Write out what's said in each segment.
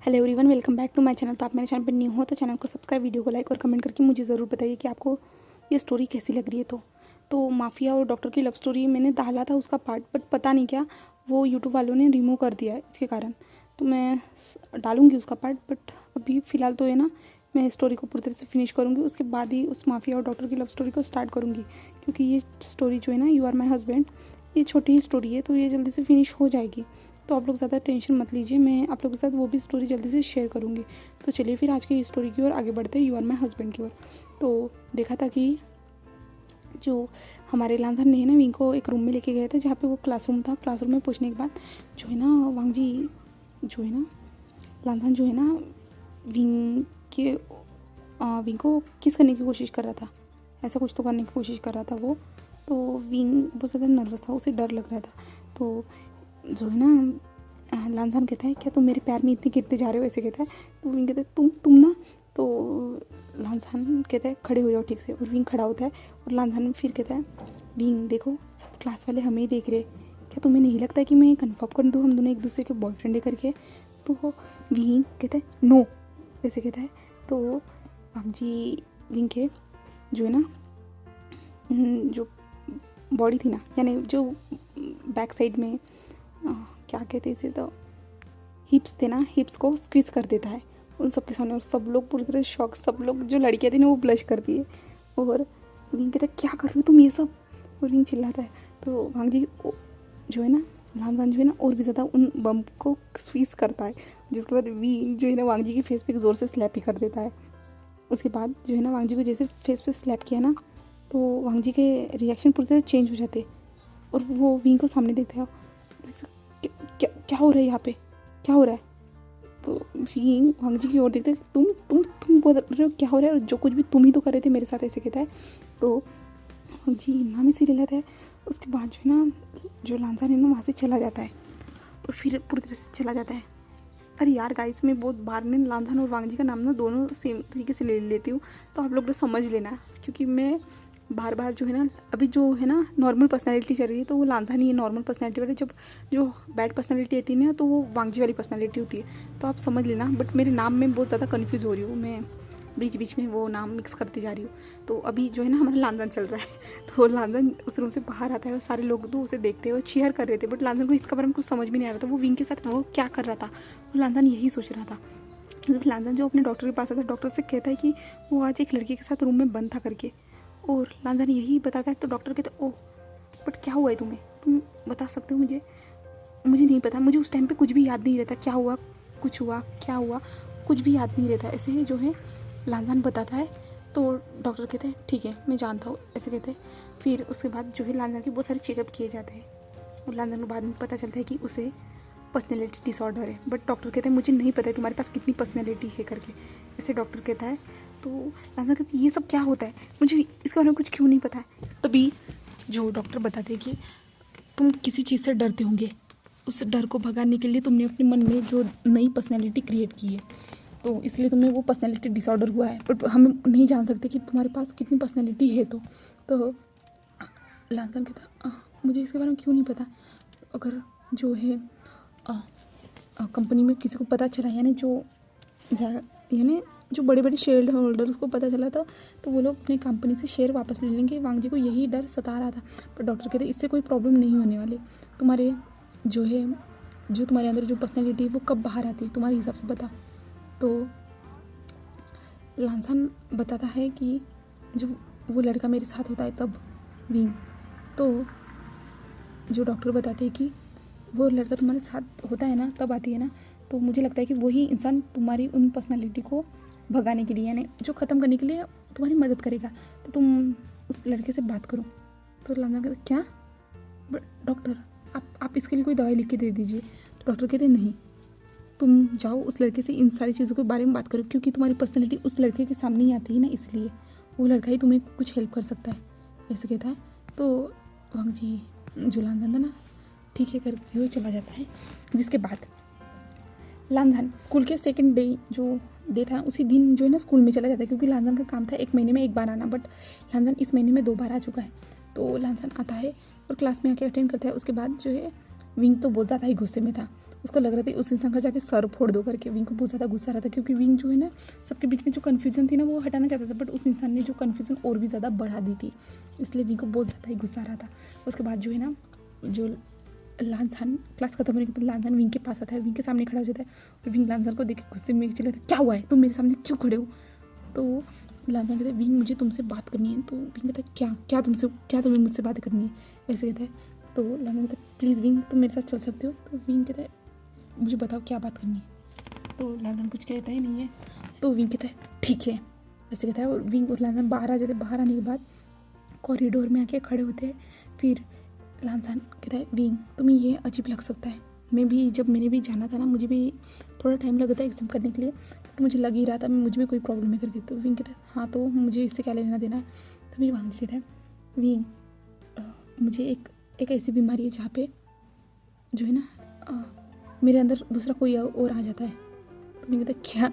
Hello everyone, welcome back to my channel. तो आप मेरे चैनल पर न्यू हो तो चैनल को सब्सक्राइब, वीडियो को लाइक और कमेंट करके मुझे ज़रूर बताइए कि आपको ये स्टोरी कैसी लग रही है। तो माफिया और डॉक्टर की लव स्टोरी मैंने डाला था उसका पार्ट, बट पता नहीं क्या वो यूट्यूब वालों ने रिमूव कर दिया है इसके कारण। तो मैं डालूँगी उसका पार्ट, बट अभी फ़िलहाल तो है ना, मैं स्टोरी को पूरी तरह से फिनिश करूँगी, उसके बाद ही उस माफिया और डॉक्टर की लव स्टोरी को स्टार्ट करूँगी। क्योंकि ये स्टोरी जो है ना, यू आर माई हस्बैंड, ये छोटी ही स्टोरी है तो ये जल्दी से फिनिश हो जाएगी। तो आप लोग ज़्यादा टेंशन मत लीजिए, मैं आप लोगों के साथ वो भी स्टोरी जल्दी से शेयर करूँगी। तो चलिए फिर आज की स्टोरी की ओर आगे बढ़ते हैं, यू आर माई हस्बैंड की ओर। तो देखा था कि जो हमारे लांसर ने है ना, विंग को एक रूम में लेके गए थे जहाँ पे वो क्लासरूम था। क्लासरूम में पहुँचने के बाद जो है ना, वांग जी जो है ना, लांसन जो है ना, विंग के विंग को किस करने की कोशिश कर रहा था, ऐसा कुछ तो करने की कोशिश कर रहा था वो। तो विंग बहुत ज़्यादा नर्वस था, उसे डर लग रहा था। तो जो है ना, लांसान कहता है क्या तुम मेरे प्यार में इतने गिरते जा रहे हो, ऐसे कहता है। तो विंग कहता है तुम ना। तो लांसान कहता है खड़े हो जाओ ठीक से, और विंग खड़ा होता है। और लांसान फिर कहता है विंग देखो, सब क्लास वाले हमें ही देख रहे, क्या तुम्हें नहीं लगता है कि मैं कन्फर्म कर दूँ हम दोनों एक दूसरे के बॉयफ्रेंड है करके। तो विंग कहता है नो, ऐसे कहता है। तो वांग जी विंग के जो है ना, जो बॉडी थी ना, यानी जो बैक साइड में क्या कहते हैं इसे, तो हिप्स थे ना, हिप्स को स्क्वीज कर देता है उन सब के सामने। और सब लोग पूरी तरह शॉक, सब लोग जो लड़कियाँ थी ना वो ब्लश करती है। और विंग कहता है क्या कर रही हो तुम ये सब, और विंग चिल्लाता है। तो वांग जी जो है ना, लांसान जो है ना, और भी ज़्यादा उन बम को स्क्वीज करता है, जिसके बाद विंग जो है ना वांग जी के फेस पे ज़ोर से स्लैप ही कर देता है। उसके बाद जो है ना, वांग जी को जैसे फेस पे स्लैप किया ना, तो वांग जी के रिएक्शन पूरी तरह चेंज हो जाते और वो विंग को सामने देखते हैं। क्या क्या हो रहा है यहाँ पे, क्या हो रहा है। तो विंग वांग जी की ओर देखते तुम बोल रहे हो क्या हो रहा है, और जो कुछ भी तुम ही तो कर रहे थे मेरे साथ, ऐसे कहता है। तो वांग जी ना में सीरियल रहता है। उसके बाद जो है ना, जो लांसान है ना वहाँ से चला जाता है, और फिर पूरी तरह से चला जाता है। अरे यार गाइस, मैं बहुत बार ने लांसान और वांग जी का नाम ना दोनों सेम तरीके से ले लेती हूँ, तो आप लोग तो समझ लेना। क्योंकि मैं बार बार जो है ना, अभी जो है ना नॉर्मल पर्सनालिटी चल रही है, तो वो लांसान ही है नॉर्मल पर्सनालिटी वाली। जब जो बैड पर्सनालिटी आती है ना, तो वो वांग जी वाली पर्सनालिटी होती है। तो आप समझ लेना, बट मेरे नाम में बहुत ज़्यादा कन्फ्यूज़ हो रही हूँ मैं, बीच बीच में वो नाम मिक्स करती जा रही हूँ। तो अभी जो है ना हमारा लांसान चल रहा है। तो लांसान उस रूम से बाहर आता है और सारे लोग तो उसे देखते हैं और चीयर कर रहे थे, बट लांसान को इसके बारे में कुछ समझ भी नहीं आ रहा था वो विंग के साथ वो क्या कर रहा था। वो लांसान यही सोच रहा था। जब लांसान जो अपने डॉक्टर के पास आता है, डॉक्टर से कहता है कि वो आज एक लड़की के साथ रूम में बंद था करके, और लांसान यही बताता है। तो डॉक्टर कहते ओह, बट क्या हुआ है तुम्हें, तुम बता सकते हो मुझे। मुझे नहीं पता, मुझे उस टाइम पे कुछ भी याद नहीं रहता, क्या हुआ, कुछ हुआ, क्या हुआ, कुछ भी याद नहीं रहता, ऐसे ही जो है लांसान बताता है। तो डॉक्टर कहते हैं ठीक है मैं जानता हूँ, ऐसे कहते हैं। फिर उसके बाद जो है लांसान के बहुत सारे चेकअप किए जाते हैं, और लांसान को बाद में पता चलता है कि उसे पर्सनैलिटी डिसऑर्डर है। बट डॉक्टर कहते हैं मुझे नहीं पता है तुम्हारे पास कितनी पर्सनैलिटी है करके, ऐसे डॉक्टर कहता है। तो लांसान कहते हैं ये सब क्या होता है, मुझे इसके बारे में कुछ क्यों नहीं पता है। तभी जो डॉक्टर बताते हैं कि तुम किसी चीज़ से डरते होंगे, उस डर को भगाने के लिए तुमने अपने मन में जो नई पर्सनैलिटी क्रिएट की है, तो इसलिए तुम्हें वो पर्सनैलिटी डिसऑर्डर हुआ है। बट हम नहीं जान सकते कि तुम्हारे पास कितनी पर्सनैलिटी है। तो लांसान कहता मुझे इसके बारे में क्यों नहीं पता। अगर जो है कंपनी में किसी को पता चला, यानी जो बड़े बड़े शेयर होल्डर्स को पता चला था, तो वो लोग अपनी कंपनी से शेयर वापस ले लेंगे। वांग जी को यही डर सता रहा था। पर डॉक्टर कहते इससे कोई प्रॉब्लम नहीं होने वाली। तुम्हारे जो है, जो तुम्हारे अंदर जो पर्सनैलिटी है वो कब बाहर आती है तुम्हारे हिसाब से बता। तो लांसान बताता है कि जब वो लड़का मेरे साथ होता है तब विंग। तो जो डॉक्टर बताते हैं कि वो लड़का तुम्हारे साथ होता है ना तब आती है ना, तो मुझे लगता है कि वही इंसान तुम्हारी उन पर्सनालिटी को भगाने के लिए, यानी जो ख़त्म करने के लिए तुम्हारी मदद करेगा। तो तुम उस लड़के से बात करो। तो लांसान कहते क्या, डॉक्टर आप इसके लिए कोई दवाई लिख के दे दीजिए। तो डॉक्टर कहते नहीं, तुम जाओ उस लड़के से इन सारी चीज़ों के बारे में बात करो, क्योंकि तुम्हारी पर्सनैलिटी उस लड़के के सामने ही आती है ना, इसलिए वो लड़का ही तुम्हें कुछ हेल्प कर सकता है, ऐसे कहता है। तो वांग जी जो लांसान था ना, ठीक है करते हुए चला जाता है। जिसके बाद लांसान स्कूल के सेकंड डे जो डे था उसी दिन जो है ना स्कूल में चला जाता है, क्योंकि लांसान का काम था एक महीने में एक बार आना, बट लांसान इस महीने में 2 बार आ चुका है। तो लांसान आता है और क्लास में आके अटेंड करता है। उसके बाद जो है विंग तो बहुत ज़्यादा ही गुस्से में था। उसको लग रहा था उस इंसान का जाके सर फोड़ दो करके। विंग को बहुत ज़्यादा गुस्सा आ रहा था क्योंकि विंग जो है ना सबके बीच में जो कन्फ्यूज़न थी ना वो हटाना चाहता था, बट उस इंसान ने जो कन्फ्यूज़न और भी ज़्यादा बढ़ा दी थी, इसलिए विंग को बहुत ज़्यादा ही गुस्सा आ रहा था। उसके बाद जो है ना जो लानसान क्लास खत्म होने के बाद लानसान विंग के पास आता है, विंग के सामने खड़ा हो जाता है और विंग लानसान को देख के गुस्से में चले जाता है, क्या हुआ है, तुम मेरे सामने क्यों खड़े हो। तो लानसान कहता है विंग मुझे तुमसे बात करनी है। तो विंग कहता है क्या तुम्हें मुझसे बात करनी है, ऐसे कहता है। तो लानसान कहता है प्लीज़ विंग तुम मेरे साथ चल सकते हो। तो विंग कहता है मुझे बताओ क्या बात करनी है। तो लानसान कुछ कहता ही नहीं है। तो विंग कहता है ठीक है, ऐसे कहता है। और विंग और लानसान बाहर आ जाते हैं। बाहर आने के बाद कॉरिडोर में आके खड़े होते हैं। फिर लानसान कहता है विंग तुम्हें ये अजीब लग सकता है, मैंने भी जाना था ना, मुझे भी थोड़ा टाइम लगा था एग्जाम करने के लिए, बट मुझे लग ही रहा था मुझे में कोई प्रॉब्लम है करके। तो विंग कहता है हाँ तो मुझे इससे क्या लेना देना है। तो मेरी वांग जी कहता है विंग मुझे एक ऐसी बीमारी है जहाँ पे जो है ना मेरे अंदर दूसरा कोई और आ जाता है। तो मैं कहता है क्या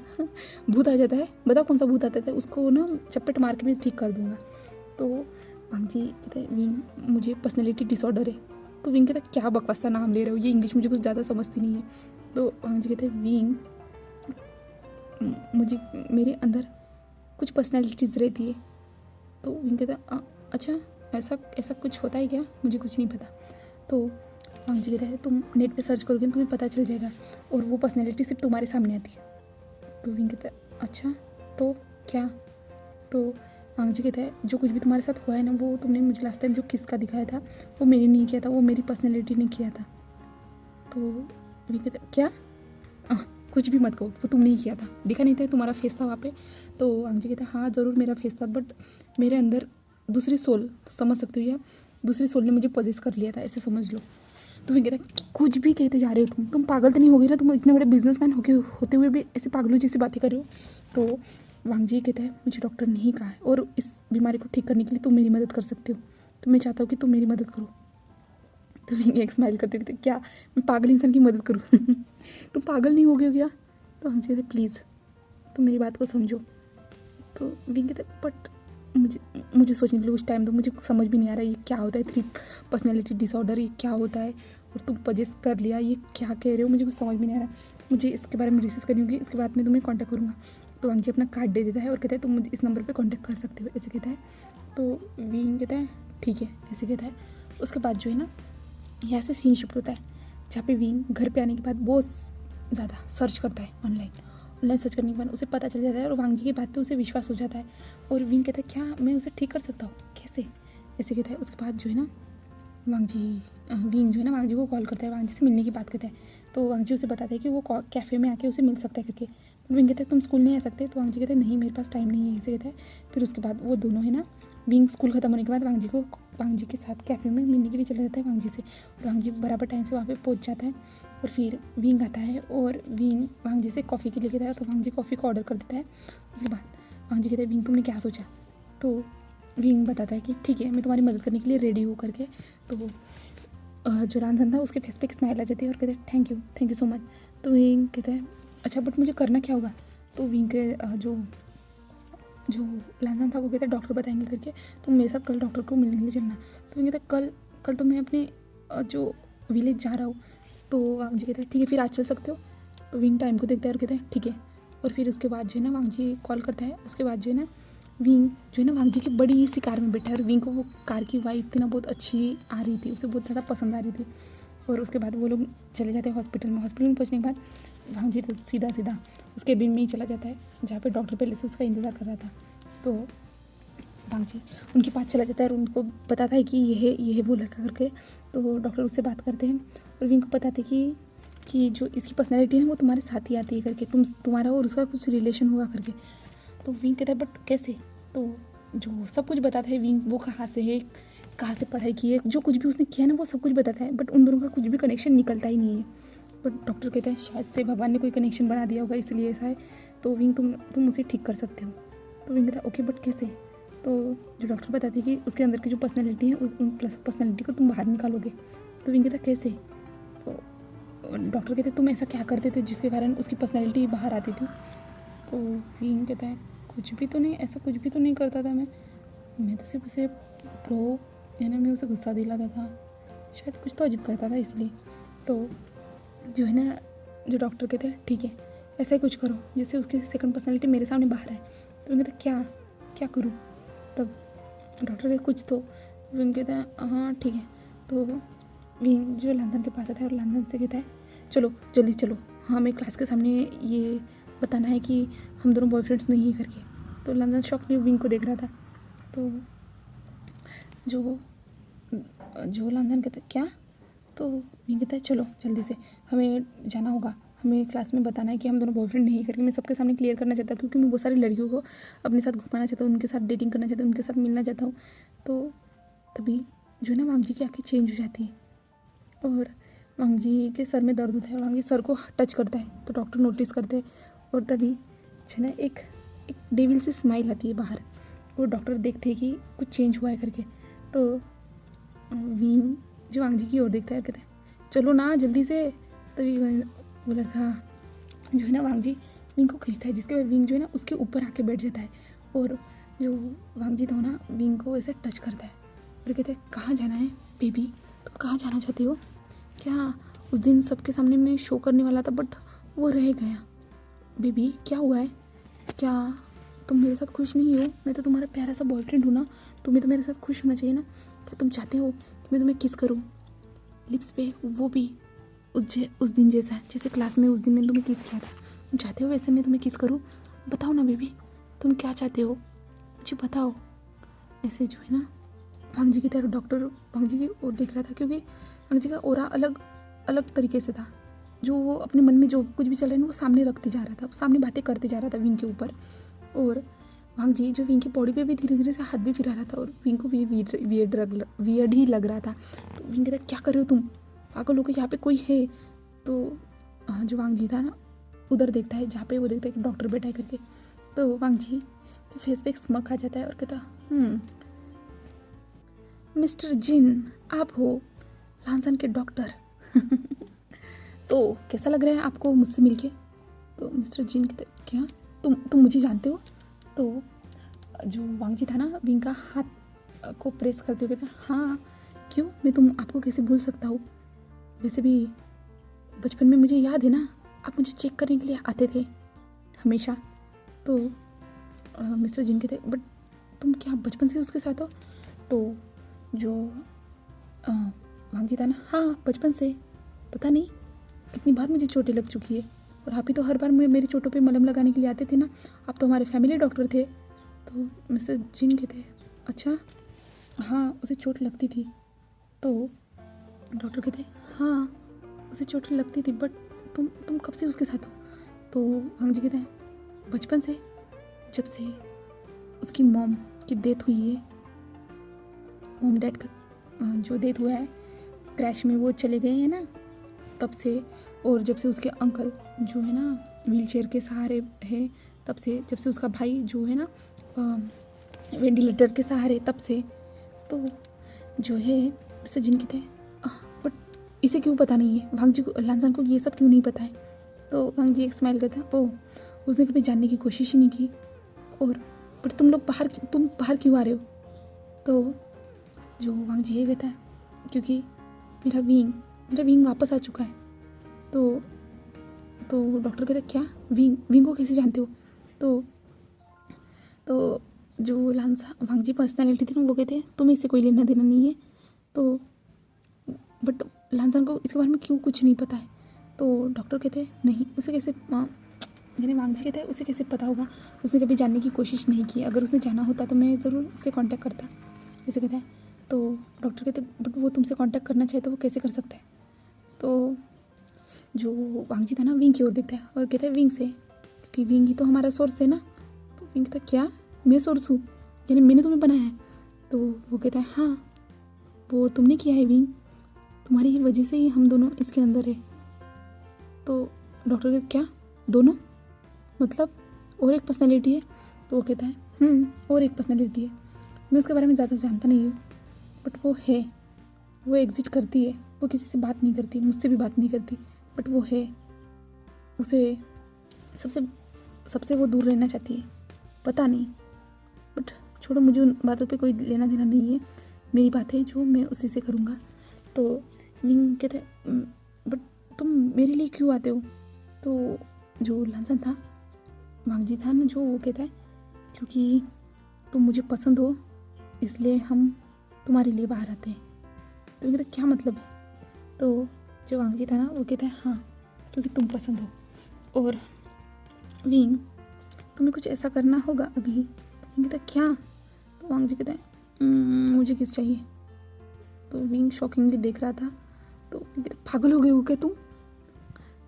भूत आ जाता है, बताओ कौन सा भूत आता है, उसको ना चपेट मार के मैं ठीक कर दूंगा। तो वांग जी कहते हैं विंग मुझे पर्सनैलिटी डिसऑर्डर है। तो विंग कहता है क्या बकवास सा नाम ले रहे हो, ये इंग्लिश मुझे कुछ ज़्यादा समझती नहीं है। तो वांग जी कहते हैं विंग मुझे मेरे अंदर कुछ पर्सनैलिटीज़ रहती है। तो विंग कहता है अच्छा ऐसा कुछ होता है क्या, मुझे कुछ नहीं पता। तो वांग जी कहता है तुम नेट पे सर्च करोगे तुम्हें पता चल जाएगा, और वो पर्सनैलिटी सिर्फ तुम्हारे सामने आती है। तो विंग कहता है अच्छा तो क्या। तो वांग जी कहता है जो कुछ भी तुम्हारे साथ हुआ है ना वो तुमने मुझे लास्ट टाइम जो किसका दिखाया था वो मैंने नहीं किया था, वो मेरी पर्सनैलिटी ने किया था। तो विंग कहता है क्या कुछ भी मत कहो, वो तुमने ही किया था, दिखा नहीं था तुम्हारा फेस था वहाँ पे। तो वांग जी कहता है हाँ ज़रूर मेरा फेस था, बट मेरे अंदर दूसरी सोल, समझ सकते हो, या दूसरी सोल ने मुझे पजेस कर लिया था, ऐसे समझ लो। तो विंग कहता है कुछ भी कहते जा रहे हो तुम पागल तो नहीं हो गए ना, तुम इतने बड़े बिजनेसमैन होते हुए भी ऐसे पागलों जैसी बातें कर रहे हो। तो वांग जी कहता है मुझे डॉक्टर ने ही कहा है और इस बीमारी को ठीक करने के लिए तुम मेरी मदद कर सकते हो, तो मैं चाहता हूँ कि तुम मेरी मदद करो। तो विंग एक स्माइल करते कहते क्या मैं पागल इंसान की मदद करूँ तुम पागल नहीं हो गए हो क्या। तो वांग जी कहते प्लीज़ तुम मेरी बात को समझो। तो विंग कहते बट मुझे सोचने के लिए कुछ टाइम दो, मुझे समझ भी नहीं आ रहा ये क्या होता है 3 पर्सनैलिटी डिसऑर्डर, ये क्या होता है, और तुम पजेस्ट कर लिया, ये क्या कह रहे हो, मुझे कुछ समझ भी नहीं आ रहा, मुझे इसके बारे में रिसर्च करनी होगी, इसके बाद मैं तुम्हें कांटेक्ट करूँगा। तो वांग जी अपना कार्ड दे देता है और कहता है तुम मुझे इस नंबर पे कांटेक्ट कर सकते हो, ऐसे कहता है। तो विंग कहता है ठीक है, ऐसे कहता है। उसके बाद जो है ना यहाँ से सीन शिफ्ट होता है जहाँ पे विंग घर पे आने के बाद बहुत ज़्यादा सर्च करता है ऑनलाइन सर्च करने के बाद उसे पता चल जाता है और वांग जी की बात पे उसे विश्वास हो जाता है। और विंग कहता है क्या मैं उसे ठीक कर सकता हूँ, कैसे, ऐसे कहता है। उसके बाद जो है ना विंग जो है ना वांग जी को कॉल करता है, वांग जी से मिलने की बात करता है। तो वांग जी उसे बताता है कि वो कैफ़े में आके उसे मिल सकता है करके। विंग कहता है तुम स्कूल नहीं आ सकते। तो वांग जी कहते हैं नहीं मेरे पास टाइम नहीं है, ऐसे कहता है। फिर उसके बाद वो दोनों है ना विंग स्कूल खत्म होने के बाद वांग जी के साथ कैफ़े में मिलने के लिए चला जाता है वांग जी से, और वांग जी बराबर टाइम से वहाँ पे पहुँच जाता है। और फिर विंग आता है और विंग वांग जी से कॉफ़ी के लिए कहता है, तो वांग जी कॉफ़ी को ऑर्डर कर देता है। उसके बाद वांग जी कहते हैं विंग तुमने क्या सोचा। तो विंग बताता है कि ठीक है मैं तुम्हारी मदद करने के लिए रेडी हूँ करके। तो जो लानसान था उसके फेस पे एक स्माइल आ जाती है और कहते हैं थैंक यू सो मच। तो विंग कहता है अच्छा बट मुझे करना क्या होगा। तो विंग के जो लानसान था वो कहता है डॉक्टर बताएंगे करके, तुम मेरे साथ कल डॉक्टर को मिलने के लिए चलना। तो विंग कहता है कल तो मैं अपने जो विलेज जा रहा हूँ। तो वांग जी कहते हैं ठीक है फिर आज चल सकते हो। तो विंग टाइम को देखता है और कहता है ठीक है। और फिर उसके बाद जो है ना वांग जी कॉल करता है। उसके बाद जो है ना विंग जो है ना वांग जी की बड़ी सी कार में बैठा है और विंग को वो कार की वाइब थी ना बहुत अच्छी आ रही थी, उसे बहुत ज़्यादा पसंद आ रही थी। और उसके बाद वो लोग चले जाते हैं हॉस्पिटल में पहुंचने के बाद वांग जी तो सीधा उसके केबिन में ही चला जाता है जहाँ पे डॉक्टर पहले से उसका इंतज़ार कर रहा था। तो वांग जी उनके पास चला जाता है और उनको बताता है कि ये है वो लड़का करके। तो डॉक्टर उससे बात करते हैं और विंग को बताते कि जो इसकी पर्सनैलिटी है वो तुम्हारे साथ ही आती है करके, तुम्हारा और उसका कुछ रिलेशन होगा करके। तो विंग कहता है बट कैसे। तो जो सब कुछ बताता है विंग, वो कहाँ से है, कहाँ से पढ़ाई की है, जो कुछ भी उसने किया ना वो सब कुछ बताता है, बट उन दोनों का कुछ भी कनेक्शन निकलता ही नहीं है। बट डॉक्टर कहता है शायद से भगवान ने कोई कनेक्शन बना दिया होगा इसलिए ऐसा है। तो विंग तुम उसे ठीक कर सकते हो। तो विंग कहता है ओके बट कैसे। तो जो डॉक्टर बताती है कि उसके अंदर की जो पर्सनैलिटी है उन पर्सनैलिटी को तुम बाहर निकालोगे। तो विंग कहता है कैसे। तो डॉक्टर कहते तुम ऐसा क्या करते थे जिसके कारण उसकी पर्सनैलिटी बाहर आती थी। तो विंग कहता है कुछ भी तो नहीं, ऐसा कुछ भी तो नहीं करता था मैं तो सिर्फ उसे मैं उसे गुस्सा दिलाता था, शायद कुछ तो अजीब करता था इसलिए। तो जो है ना, जो डॉक्टर कहते हैं ठीक है ऐसा ही कुछ करो जैसे उसकी सेकंड पर्सनालिटी मेरे सामने बाहर है। तो उन्हें कहते क्या क्या करूँ? तब डॉक्टर कहते कुछ तो विंग कहता है हाँ ठीक है। तो विंग जो लंदन के पास आता है और लंदन से कहता है चलो जल्दी चलो, हमें क्लास के सामने ये बताना है कि हम दोनों बॉयफ्रेंड्स नहीं है करके। तो लंदन शॉकली विंग को देख रहा था। तो जो लंदन कहता है क्या? तो विंग कहता है चलो जल्दी से, हमें जाना होगा, हमें क्लास में बताना है कि हम दोनों बॉयफ्रेंड नहीं करके। मैं सबके सामने क्लियर करना चाहता हूँ क्योंकि मैं बहुत सारी लड़कियों को अपने साथ घुमाना चाहता हूँ, उनके साथ डेटिंग करना चाहता हूँ, उनके साथ मिलना चाहता हूँ। तो तभी जो है ना वांग जी की आँखें चेंज हो जाती है और वांग जी के सर में दर्द होता है। वांग जी सर को टच करता है तो डॉक्टर नोटिस करते हैं और तभी जो है ना एक डेविल से स्माइल आती है बाहर और डॉक्टर देखते हैं कि कुछ चेंज हुआ है करके। तो विंग जो वांग जी की ओर देखता है और कहता है चलो ना जल्दी से। तभी वो लड़का जो है ना वांग जी विंग को खींचता है, जिसके बाद विंग जो है ना उसके ऊपर आके बैठ जाता है और जो वांग जी था ना विंग को ऐसे टच करता है और कहते हैं कहाँ जाना है बेबी, तुम कहाँ जाना चाहते हो? क्या उस दिन सबके सामने मैं शो करने वाला था बट वो रह गया। बेबी क्या हुआ है? क्या तुम मेरे साथ खुश नहीं हो? मैं तो तुम्हारा प्यारा सा बॉयफ्रेंड हूँ ना, तुम्हें तो मेरे साथ खुश होना चाहिए ना। क्या तुम चाहते हो कि मैं तुम्हें किस करूँ लिप्स पे, वो भी उस दिन जैसा जैसे क्लास में उस दिन मैंने तुम्हें किस किया था? तुम चाहते हो वैसे मैं तुम्हें किस करूँ? बताओ ना बेबी, तुम क्या चाहते हो मुझे बताओ। ऐसे जो है ना वांग जी की तरफ डॉक्टर वांग जी की ओर देख रहा था क्योंकि वांग जी का ओरा अलग अलग तरीके से था। जो वो अपने मन में जो कुछ भी चल रहा है ना वो सामने रखते जा रहा था, सामने बातें करते जा रहा था विंग के ऊपर। और वांग जी जो विंग की बॉडी पे भी धीरे धीरे से हाथ भी फिरा रहा था और विंग को भी वियर्ड ही लग रहा था। तो विंग कहता क्या कर रहे हो तुम, पागल हो के, यहाँ पे कोई है? तो जो वांग जी था ना उधर देखता है जहाँ पे वो देखता है कि डॉक्टर बैठा है करके। तो वांग जी के फेस पे एक स्मक आ जाता है और कहता मिस्टर जिन आप हो लांसन के डॉक्टर तो कैसा लग रहा है आपको मुझसे मिलके? तो मिस्टर जिन कहते क्या तुम मुझे जानते हो? तो जो वांग जी था ना विंग का हाथ को प्रेस करते हुए कहता हाँ क्यों, मैं आपको कैसे भूल सकता हूँ? वैसे भी बचपन में मुझे याद है ना आप मुझे चेक करने के लिए आते थे हमेशा। तो मिस्टर जिन कहते बट तुम क्या बचपन से उसके साथ हो? तो जो वांग जी था ना हाँ बचपन से, पता नहीं कितनी बार मुझे चोटें लग चुकी है और आप ही तो हर बार मेरी चोटों पे मलहम लगाने के लिए आते थे ना, आप तो हमारे फैमिली डॉक्टर थे। तो मिस्टर जिन कहते अच्छा हाँ उसे चोट लगती थी। तो डॉक्टर कहते हाँ उसे चोट लगती थी बट तुम कब से उसके साथ हो? तो वांग जी कहते हैं बचपन से, जब से उसकी मॉम की डेथ हुई है, मॉम डैड का जो डेथ हुआ है क्रैश में वो चले गए हैं ना तब से। और जब से उसके अंकल जो है ना व्हील चेयर के सहारे है तब से, जब से उसका भाई जो है ना वेंटिलेटर के सहारे तब से। तो जो है मिस्टर जिन कहते हैं बट इसे क्यों पता नहीं है, वांग जी को लांसन को ये सब क्यों नहीं पता है? तो वांग जी एक स्माइल करता है ओह उसने कभी जानने की कोशिश ही नहीं की। और बट तुम बाहर क्यों आ रहे हो? तो जो वांग जी ये कहता है क्योंकि मेरा विंग वापस आ चुका है। तो डॉक्टर कहता क्या विंग को कैसे जानते हो? तो जो वांग जी पर्सनैलिटी थी ना वो कहते हैं तुम्हें इससे कोई लेना देना नहीं है। तो बट लांसन को इसके बारे में क्यों कुछ नहीं पता है? तो डॉक्टर कहते हैं नहीं उसे कैसे, यानी वांग जी कहते हैं उसे कैसे पता होगा, उसने कभी जानने की कोशिश नहीं की, अगर उसने जाना होता तो मैं ज़रूर उससे कांटेक्ट करता, ऐसे कहते हैं। तो डॉक्टर कहते बट वो तुमसे कांटेक्ट करना चाहे तो वो कैसे कर सकता है? तो जो वांग जी था ना विंग की ओर देखता है और कहता है विंग से, क्योंकि विंग ही तो हमारा सोर्स है ना। तो विंग कहता क्या मैं सोर्स हूँ, यानी मैंने तुम्हें बनाया है? तो वो कहता है हाँ वो तुमने किया है विंग, तुम्हारी ही वजह से ही हम दोनों इसके अंदर है। तो डॉक्टर कहते क्या दोनों, मतलब और एक पर्सनैलिटी है? तो वो कहता है और एक पर्सनैलिटी है, मैं उसके बारे में ज़्यादा जानता नहीं हूँ बट वो है, वो एग्जिट करती है, वो किसी से बात नहीं करती, मुझसे भी बात नहीं करती बट वो है, उसे सबसे वो दूर रहना चाहती है, पता नहीं। बट छोड़ो मुझे उन बातों पे कोई लेना देना नहीं है, मेरी बात है जो मैं उसी से करूँगा। तो विंग कहते हैं बट तुम मेरे लिए क्यों आते हो? तो जो लांसन था, वांगजी था ना, जो वो कहता है क्योंकि तुम मुझे पसंद हो इसलिए हम तुम्हारे लिए बाहर आते हैं। तो कहता क्या मतलब है? तो जो वांगजी था ना वो कहता है हाँ क्योंकि तुम पसंद हो। और विंग तुम्हें कुछ ऐसा करना होगा अभी। तो कहता क्या? तो वांगजी कहता है मुझे किस चाहिए? तो विंग शॉकिंगली देख रहा था। तो कहता पागल हो गए हो क्या तुम?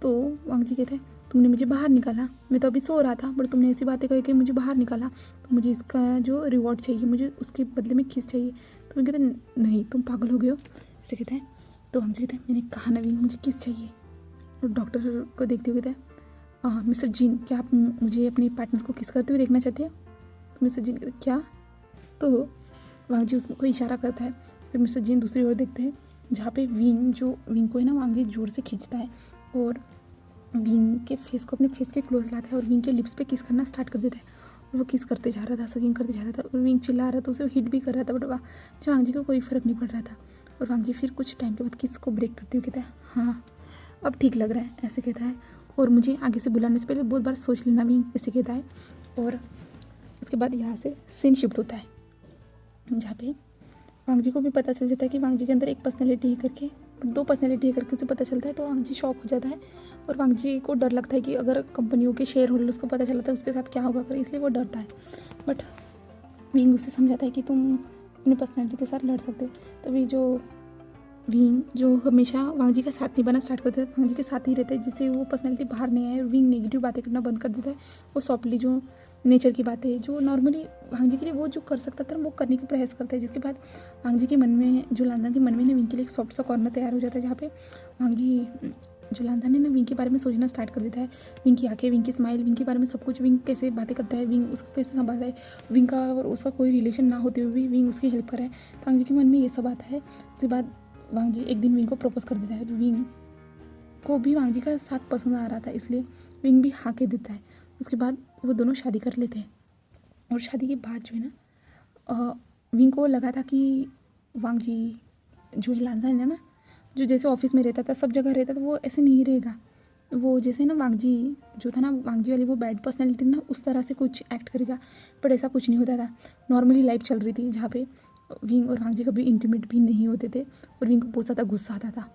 तो वांगजी कहते हैं तुमने मुझे बाहर निकाला, मैं तो अभी सो रहा था, बट तुमने ऐसी बातें कह के मुझे बाहर निकाला, तो मुझे इसका जो रिवॉर्ड चाहिए, मुझे उसके बदले में किस चाहिए। तो मैं कहते हैं नहीं तुम पागल हो गए हो, ऐसे कहते हैं। तो वांगजी कहते हैं मैंने कहा ना विंग मुझे किस चाहिए। और डॉक्टर को देखते हुए कहते हैं मिस्टर जीन क्या आप मुझे अपने पार्टनर को किस करते हुए देखना चाहते हैं? तो मिस्टर जीन कहते क्या? तो वांगजी उसको इशारा करता है। फिर मिस्टर जीन दूसरी ओर देखते हैं जहाँ पे विंग को है ना वांगजी जोर से खींचता है और विंग के फेस को अपने फेस के क्लोज लाता है और विंग के लिप्स पे किस करना स्टार्ट कर देता है। और वो किस करते जा रहा था, सगिंग करते जा रहा था और विंग चिल्ला रहा था, उसे हिट भी कर रहा था, बट जो वांगजी को कोई फ़र्क नहीं पड़ रहा था। और वांगजी फिर कुछ टाइम के बाद किस को ब्रेक करते हुए कहता है हाँ अब ठीक लग रहा है, ऐसे कहता है। और मुझे आगे से बुलाने से पहले बहुत बार सोच लेना विंग, ऐसे कहता है। और उसके बाद यहाँ से सीन शिफ्ट होता है जहाँ पे वांगजी को भी पता चल जाता है कि वांगजी के अंदर एक पर्सनैलिटी है करके, दो पर्सनैलिटी है करके उसे पता चलता है। तो वांगजी शॉक हो जाता है और वांगजी को डर लगता है कि अगर कंपनियों के शेयर होल्डर्स को पता चला तो उसके साथ क्या होगा कर, इसलिए वो डरता है। बट विंग उसे समझाता है कि तुम अपनी पर्सनैलिटी के साथ लड़ सकते हो। तभी जो विंग जो हमेशा वांगजी का साथ निभाना स्टार्ट कर देता है, वांगजी के साथ ही रहता है, जिससे वो पर्सनैलिटी बाहर नहीं आए और विंग नेगेटिव बातें करना बंद कर देता है। वो सॉफ्टली जो नेचर की बातें जो नॉर्मली वांगजी के लिए वो जो कर सकता था वो करने का प्रयास करता है, जिसके बाद वांगजी के मन में जो लांसन के मन में ना विंग के लिए एक सॉफ्ट सा कॉर्नर तैयार हो जाता है, जहाँ पे वांगजी जो लांसन है ना विंग के बारे में सोचना स्टार्ट कर देता है। विंग की आंखें, विंग की स्माइल, विंग के बारे में सब कुछ, विंग कैसे बातें करता है, विंग उसको कैसे संभाल रहा है, विंग का और उसका कोई रिलेशन ना होते हुए भी विंग उसकी हेल्प कर रहा है। वांगजी के मन में ये सब आता है। उसके बाद वांगजी एक दिन विंग को प्रपोज कर देता है। विंग को भी वांगजी का साथ पसंद आ रहा था, इसलिए विंग भी हाँ कह देता है। उसके बाद वो दोनों शादी कर लेते हैं। और शादी के बाद जो है ना विंग को लगा था कि वांगजी जो है लांसन है ना, जो जैसे ऑफिस में रहता था, सब जगह रहता था, वो ऐसे नहीं रहेगा। वो जैसे ना वांगजी जो था ना, वांगजी वाली वो बैड पर्सनैलिटी ना, उस तरह से कुछ एक्ट करेगा। बट ऐसा कुछ नहीं होता था। नॉर्मली लाइफ चल रही थी जहाँ पे विंग और वांगजी कभी इंटीमेट भी नहीं होते थे। और विंग को बहुत ज़्यादा गुस्सा आता था,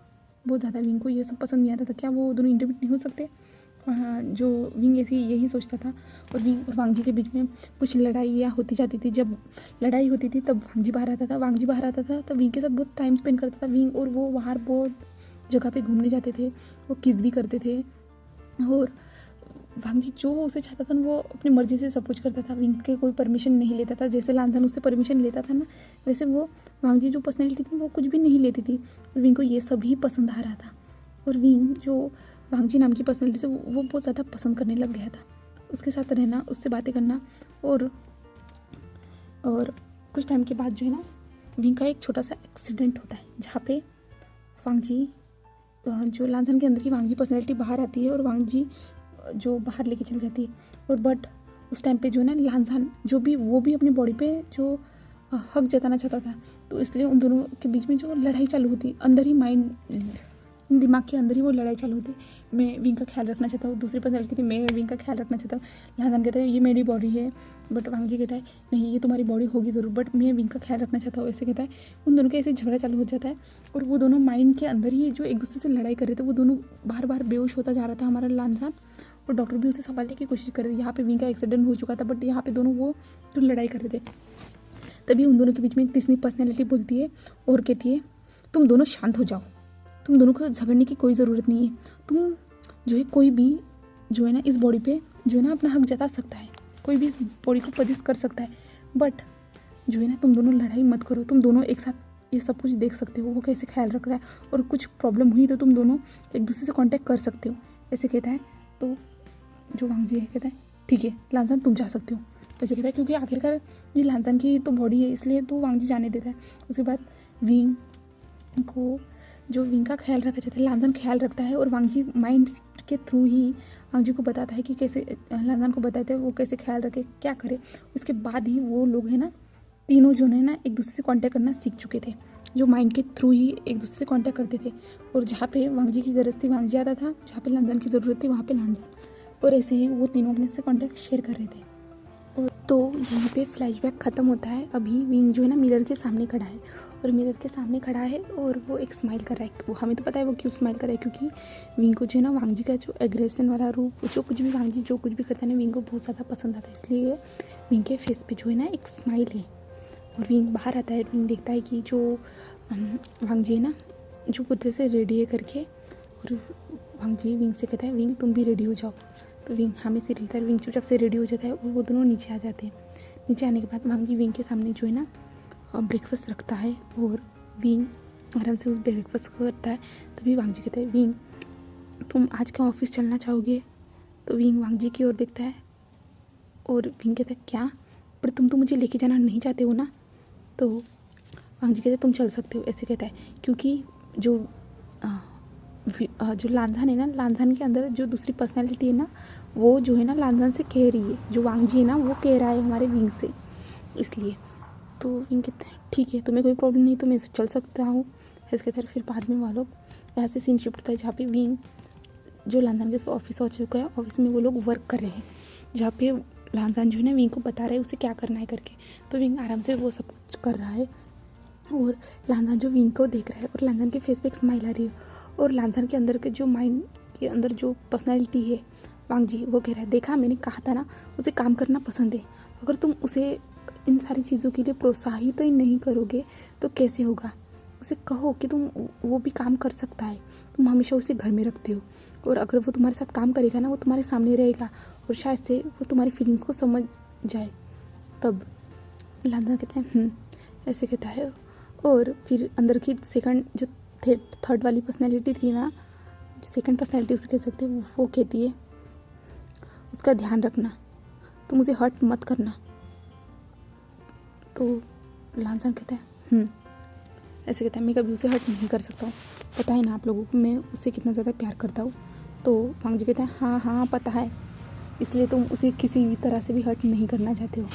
बहुत ज़्यादा विंग को ये सब पसंद नहीं आता था। क्या वो दोनों इंटीमेट नहीं हो सकते? जो विंग ऐसी यही सोचता था। और विंग और वांगजी के बीच में कुछ लड़ाइयाँ होती जाती थी। जब लड़ाई होती थी तब वांगजी बाहर आता था, वांगजी बाहर आता था तब विंग के साथ बहुत टाइम स्पेंड करता था। विंग और वो बाहर बहुत जगह पे घूमने जाते थे, वो किस भी करते थे। और वांगजी जो उसे चाहता था ना वो अपनी मर्जी से सब कुछ करता था, विंग के कोई परमिशन नहीं लेता था। जैसे लांसन उससे परमिशन लेता था ना, वैसे वो वांगजी जो पर्सनैलिटी थी वो कुछ भी नहीं लेती थी। और विंग को ये सभी पसंद आ रहा था। और विंग जो वांगजी नाम की पर्सनैलिटी से वो बहुत ज़्यादा पसंद करने लग गया था। उसके साथ रहना, उससे बातें करना। और कुछ टाइम के बाद जो है ना विंग का एक छोटा सा एक्सीडेंट होता है, जहाँ पे वांगजी जो लांसन के अंदर की वांगजी पर्सनैलिटी बाहर आती है और वांगजी जो बाहर लेके चल जाती है। और बट उस टाइम पे जो है ना लांसन जो भी वो भी अपनी बॉडी पे जो हक जताना चाहता था, तो इसलिए उन दोनों के बीच में जो लड़ाई चालू होती, अंदर ही माइंड दिमाग के अंदर ही वो लड़ाई चालू होती। मैं विंग का ख्याल रखना चाहता हूँ, दूसरी पर्सनैलिटी थी मैं विंग का ख्याल रखना चाहता हूँ। लांसन कहता है ये मेरी बॉडी है, बट वांगजी कहता है नहीं ये तुम्हारी बॉडी होगी ज़रूर, बट मैं विंग का ख्याल रखना चाहता हूँ, ऐसे कहता है। उन दोनों के ऐसे झगड़ा चालू हो जाता है और वो दोनों माइंड के अंदर ही जो एक दूसरे से लड़ाई कर रहे थे, वो दोनों बार बार बेहोश होता जा रहा था हमारा लांसन। और डॉक्टर भी उसे संभालने की कोशिश कर रहे थे। यहाँ पे विंग का एक्सीडेंट हो चुका था, बट यहाँ पे दोनों वो जो लड़ाई कर रहे थे, तभी उन दोनों के बीच में एक तीसरी पर्सनैलिटी बोलती है और कहती है तुम दोनों शांत हो जाओ, तुम दोनों को झगड़ने की कोई ज़रूरत नहीं है। तुम जो है कोई भी जो है ना इस बॉडी पे जो है ना अपना हक जता सकता है, कोई भी इस बॉडी को पजेस कर सकता है, बट जो है ना तुम दोनों लड़ाई मत करो। तुम दोनों एक साथ ये सब कुछ देख सकते हो वो कैसे ख्याल रख रहा है, और कुछ प्रॉब्लम हुई तो तुम दोनों एक दूसरे से कांटेक्ट कर सकते हो, ऐसे कहता है। तो जो वांगजी है कहता है ठीक है लांसन तुम जा सकते हो, ऐसे कहता है, क्योंकि आखिरकार ये लांसन की तो बॉडी है इसलिए तो वांगजी जाने देता है। उसके बाद विंग को जो विंग का ख्याल रखा जाता है लांसन ख्याल रखता है, और वांगजी माइंड के थ्रू ही वांगजी को बताता है कि कैसे लांसन को बताते हैं वो कैसे ख्याल रखे क्या करे। उसके बाद ही वो लोग है ना तीनों जो है ना एक दूसरे से कांटेक्ट करना सीख चुके थे। जो माइंड के थ्रू ही एक दूसरे से कांटेक्ट करते थे। और जहाँ पे वांगजी की गरज थी वांगजी आता था, जहाँ पे लांजान की ज़रूरत थी वहाँ पे लांजान। और ऐसे ही वो तीनों अपने से कांटेक्ट शेयर कर रहे थे। तो यहाँ पे फ्लैशबैक ख़त्म होता है। अभी विंग जो है ना मिरर के सामने खड़ा है, और मिरर के सामने खड़ा है और वो एक स्माइल कर रहा है। वो हमें तो पता है वो क्यों स्माइल कर रहा है, क्योंकि विंग को जो है ना वांगजी का जो एग्रेशन वाला रूप, जो कुछ भी वांगजी जो कुछ भी करता है ना विंग को बहुत ज़्यादा पसंद आता है। इसलिए विंग के फेस पे जो है ना एक स्माइल है। और विंग बाहर आता है, विंग देखता है कि जो वांगजी है ना जो कुत्ते से रेडी है करके, और वांगजी विंग से कहता है विंग तुम भी रेडी हो जाओ। तो विंग हमें से हिलता है, विंग चुपचाप से रेडी हो जाता है और वो दोनों नीचे आ जाते हैं। नीचे आने के बाद वांगजी विंग के सामने जो है ना ब्रेकफास्ट रखता है, और विंग आराम से उस ब्रेकफास्ट को करता है। तभी वांगजी कहता है विंग तुम आज क्या ऑफिस चलना चाहोगे? तो विंग वांगजी की ओर देखता है और विंग कहता है क्या, पर तुम तो मुझे लेके जाना नहीं चाहते हो ना? तो वांगजी कहता है तुम चल सकते हो, ऐसे कहता है। क्योंकि जो लांजान है ना, लांजान के अंदर जो दूसरी पर्सनैलिटी है ना, वो जो है ना लांजान से कह रही है, जो वांगजी है ना वो कह रहा है हमारे विंग से, इसलिए। तो विंग कहते हैं ठीक है, तुम्हें कोई प्रॉब्लम नहीं तो मैं चल सकता हूँ, ऐसे कहते हैं। फिर बाद में वो लोग यहाँ से सीन शिफ्ट होता है, जहाँ पे विंग जो लांजान के ऑफिस हो चुका है, ऑफिस में वो लोग वर्क कर रहे हैं, जहाँ पे लांजान जो है ना विंग को बता रहे हैं उसे क्या करना है करके। तो विंग आराम से वो सब कुछ कर रहा है, और लांजान जो विंग को देख रहा है, और लांजान के फेस पे एक स्माइल आ रही है। और लांजान के अंदर के जो माइंड के अंदर जो पर्सनैलिटी है वांगजी, वो कह रहा है देखा मैंने कहा था ना उसे काम करना पसंद है, अगर तुम उसे इन सारी चीज़ों के लिए प्रोत्साहित ही नहीं करोगे तो कैसे होगा? उसे कहो कि तुम वो भी काम कर सकता है, तुम हमेशा उसे घर में रखते हो, और अगर वो तुम्हारे साथ काम करेगा ना वो तुम्हारे सामने रहेगा, और शायद से वो तुम्हारी फीलिंग्स को समझ जाए। तब लांजान कहते हैं ऐसे कहता है। और फिर अंदर की सेकंड जो थर्ड वाली पर्सनैलिटी थी ना, सेकंड पर्सनैलिटी उसे कह सकते हैं, वो कहती है उसका ध्यान रखना, तुम उसे हर्ट मत करना। तो लांजान कहता है ऐसे कहता है मैं कभी उसे हर्ट नहीं कर सकता हूँ, पता है ना आप लोगों को मैं उससे कितना ज़्यादा प्यार करता हूँ। तो वांगजी कहता है हाँ पता है, इसलिए तुम उसे किसी भी तरह से भी हर्ट नहीं करना चाहते हो।